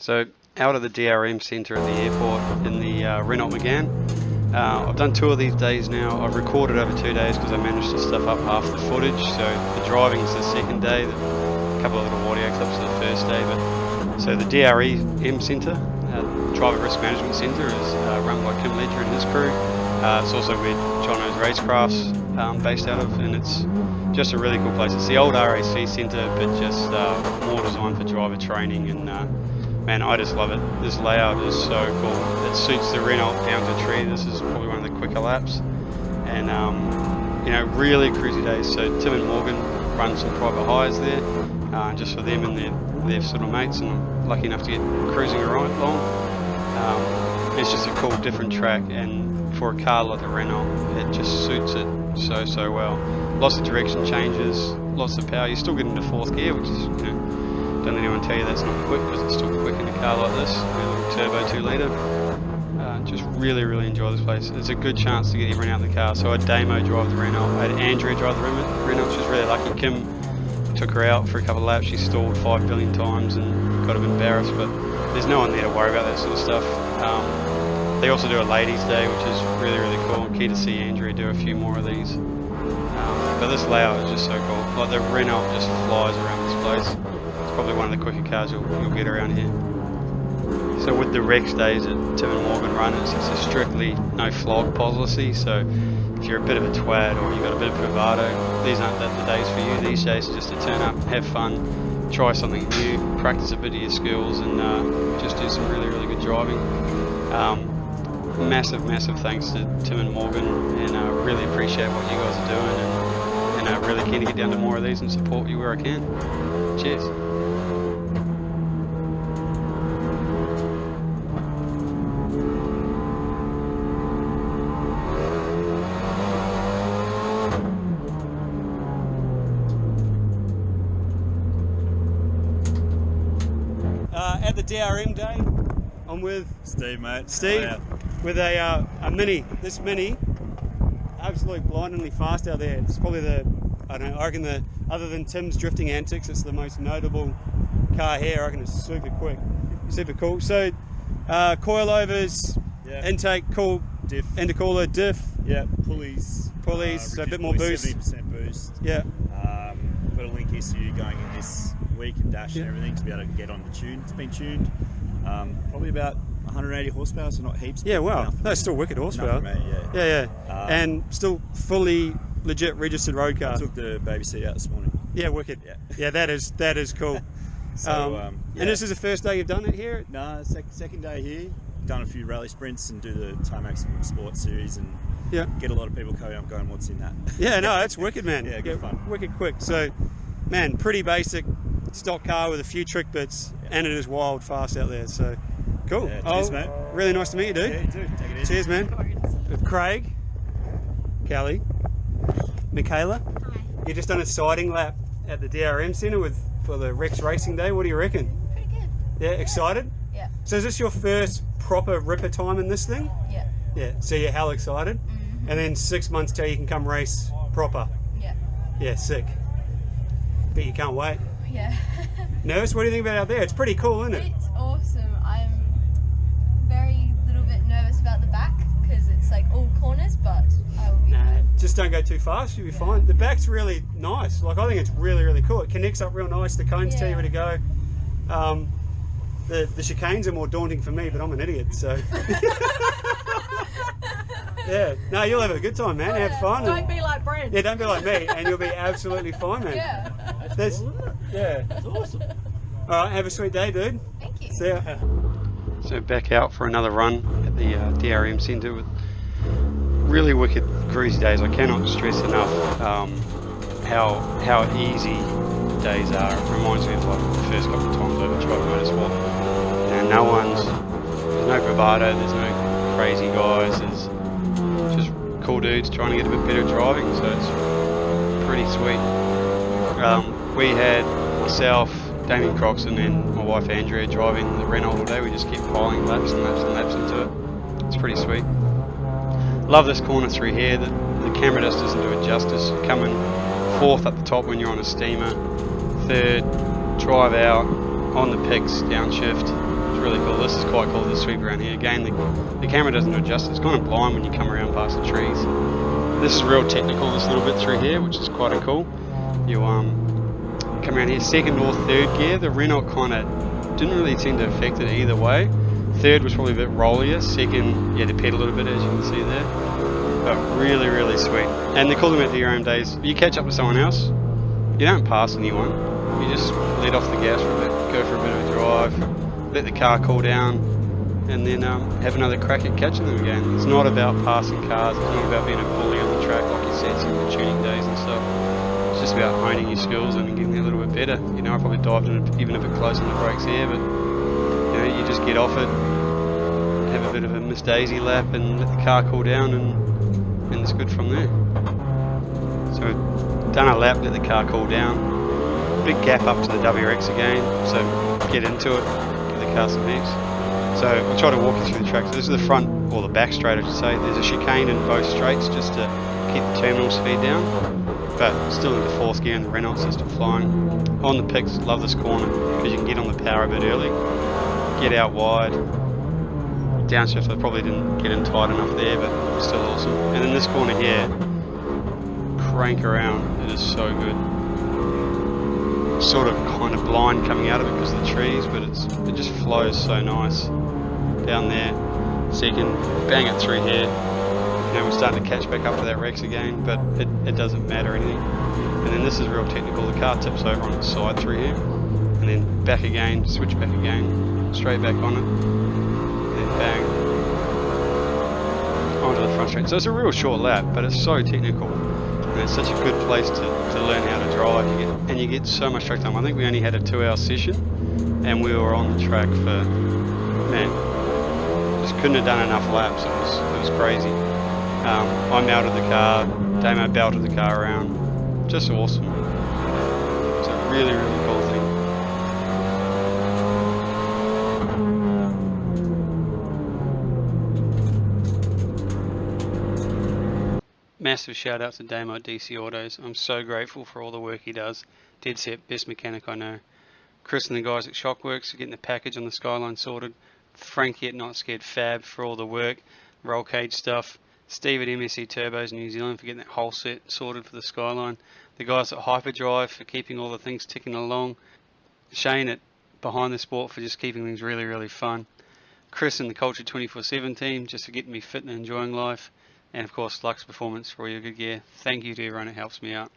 So out of the DRM centre at the airport in the Renault Megane. I've done 2 of these days now. I've recorded over 2 days because I managed to stuff up half the footage. So the driving's the second day, a couple of little audio clips of the first day. But so the DRM centre, Driver Risk Management Centre, is run by Kim Ledger and his crew. It's also where Jono's Racecraft's based out of, and it's just a really cool place. It's the old RAC centre, but just more designed for driver training, and man, I just love it. This layout is so cool. It suits the Renault down to a tree. This is probably one of the quicker laps, and you know, really cruisy days. So Tim and Morgan run some private hires there, just for them and their sort of mates, and I'm lucky enough to get cruising around along. It's just a cool, different track, and for a car like the Renault, it just suits it so well. Lots of direction changes, lots of power. You still get into 4th gear, which is, you know, don't let anyone tell you that's not quick, because it's still quick in a car like this. A little turbo 2 litre. Just really enjoy this place. It's a good chance to get everyone out in the car. So I had Damo drive the Renault, I had Andrea drive the Renault. She was really lucky. Kim took her out for a couple of laps. She stalled 5 billion times and got a bit embarrassed, but there's no one there to worry about that sort of stuff. They also do a ladies' day, which is really cool. I'm keen to see Andrea do a few more of these. But this layout is just so cool. Like the Renault just flies around this place. It's probably one of the quicker cars you'll get around here. So with the WREX days that Tim and Morgan run, it's a strictly no flog policy. So if you're a bit of a twat or you've got a bit of bravado, these aren't the days for you. These days are just to turn up, have fun, try something new, practice a bit of your skills, and just do some really good driving. Massive thanks to Tim and Morgan, and I really appreciate what you guys are doing, and I'm really keen to get down to more of these and support you where I can. Cheers. At the DRM day, I'm with Steve, mate. Steve, with a Mini. This Mini, absolutely blindingly fast out there. It's probably I reckon other than Tim's drifting antics, it's the most notable car here. I reckon it's super quick, super cool. So, coilovers, intake, cool, diff, intercooler, diff, pulleys, so a bit more boost. 70% boost. Yeah. Got a link ECU going in this week and dash and everything to be able to get on the tune. It's been tuned. Probably about 180 horsepower, so not heaps. Yeah, wow. That's still wicked horsepower. Me, yeah. And still fully legit registered road car. I took the baby seat out this morning. Yeah, wicked. Yeah, that is cool. So, and this is the first day you've done it here? No, second day here. Done a few rally sprints and do the Tarmac Sports Series, and get a lot of people coming up going, what's in that? Yeah, no, that's wicked, man. Yeah, good fun. Wicked quick. So, man, pretty basic stock car with a few trick bits, and it is wild fast out there. So, cool. Yeah, cheers, mate. Really nice to meet you, dude. Yeah, you too. Take it easy. Cheers, man. With Craig, Kelly, Michaela. Hi. You just done a sighting lap at the DRM Centre for the WREX Racing Day. What do you reckon? Pretty good. Yeah, excited? Yeah. So is this your first proper ripper time in this thing? Yeah. Yeah. So you're hell excited? Mm-hmm. And then 6 months till you can come race proper? Yeah. Yeah, sick. But you can't wait. Yeah. Nervous? What do you think about out there? It's pretty cool, isn't it? It's awesome. I'm very little bit nervous about the back because it's like all corners, but I will be fine. Just don't go too fast, you'll be fine. The back's really nice. Like, I think it's really cool. It connects up real nice. The cones tell you where to go. The chicanes are more daunting for me, but I'm an idiot, so. Yeah. No, you'll have a good time, man. Have fun. Don't be like Brent. Yeah, don't be like me, and you'll be absolutely fine, man. Yeah. That's cool, isn't it? Yeah. That's awesome. All right, have a sweet day, dude. Thank you. See ya. So back out for another run at the DRM Centre with really wicked cruisy days. I cannot stress enough how easy the days are. It reminds me of like the first couple of times I've tried motorsport. You know, there's no bravado, there's no crazy guys, there's just cool dudes trying to get a bit better at driving, so it's pretty sweet. We had myself, Damien Croxton, and my wife Andrea driving the Renault all day. We just kept piling laps and laps into it. It's pretty sweet. Love this corner through here. The camera just doesn't do it justice. Coming 4th up the top when you're on a steamer, 3rd, drive out, on the picks, downshift. It's really cool. This is quite cool, the sweep around here. Again, the camera doesn't adjust. It's kind of blind when you come around past the trees. This is real technical, this little bit through here, which is quite cool. You come around here, second or third gear. The Renault kind of didn't really seem to affect it either way. Third was probably a bit rollier. Second, you had to pedal a little bit, as you can see there. But really, really sweet. And the cool thing about DRM days, you catch up to someone else, you don't pass anyone. You just let off the gas for a bit, go for a bit of a drive, let the car cool down, and then have another crack at catching them again. It's not about passing cars, it's not about being a bully on the track like you said, some of the tuning days and stuff. It's just about honing your skills and getting a little bit better. You know, I probably dived in even a bit close on the brakes here, but you know, you just get off it, have a bit of a Miss Daisy lap and let the car cool down, and it's good from there. So we've done a lap, let the car cool down. Big gap up to the WREX again, so get into it, give the car some heaps. So I'll try to walk you through the track. So this is the front, or the back straight I should say. There's a chicane in both straights just to keep the terminal speed down, but still into fourth gear in the Renault system flying. On the picks, love this corner because you can get on the power a bit early, get out wide. Downshift, I probably didn't get in tight enough there, but it's still awesome. And in this corner here, crank around, it is so good. Sort of kind of blind coming out of it because of the trees, but it just flows so nice down there. So you can bang it through here. You know, we're starting to catch back up to that Rex again, but it doesn't matter anything. And then this is real technical. The car tips over on its side through here, and then back again, switch back again, straight back on it, and then bang onto the front straight. So it's a real short lap, but it's so technical. And it's such a good place to learn how to drive. You get so much track time. I think we only had a 2-hour session, and we were on the track for, man, just couldn't have done enough laps. It was crazy. I melted the car, Damo belted the car around. Just awesome. It's a really, really cool thing. Massive shout out to Damo at DC Autos. I'm so grateful for all the work he does. Dead set, best mechanic I know. Chris and the guys at Shockworks for getting the package on the Skyline sorted. Frankie at Not Scared Fab for all the work, roll cage stuff. Steve at MSC Turbos New Zealand for getting that whole set sorted for the Skyline. The guys at Hyperdrive for keeping all the things ticking along. Shane at Behind the Sport for just keeping things really, really fun. Chris and the Culture 24/7 team just for getting me fit and enjoying life. And of course, Luxe Performance for all your good gear. Thank you to everyone who helps me out.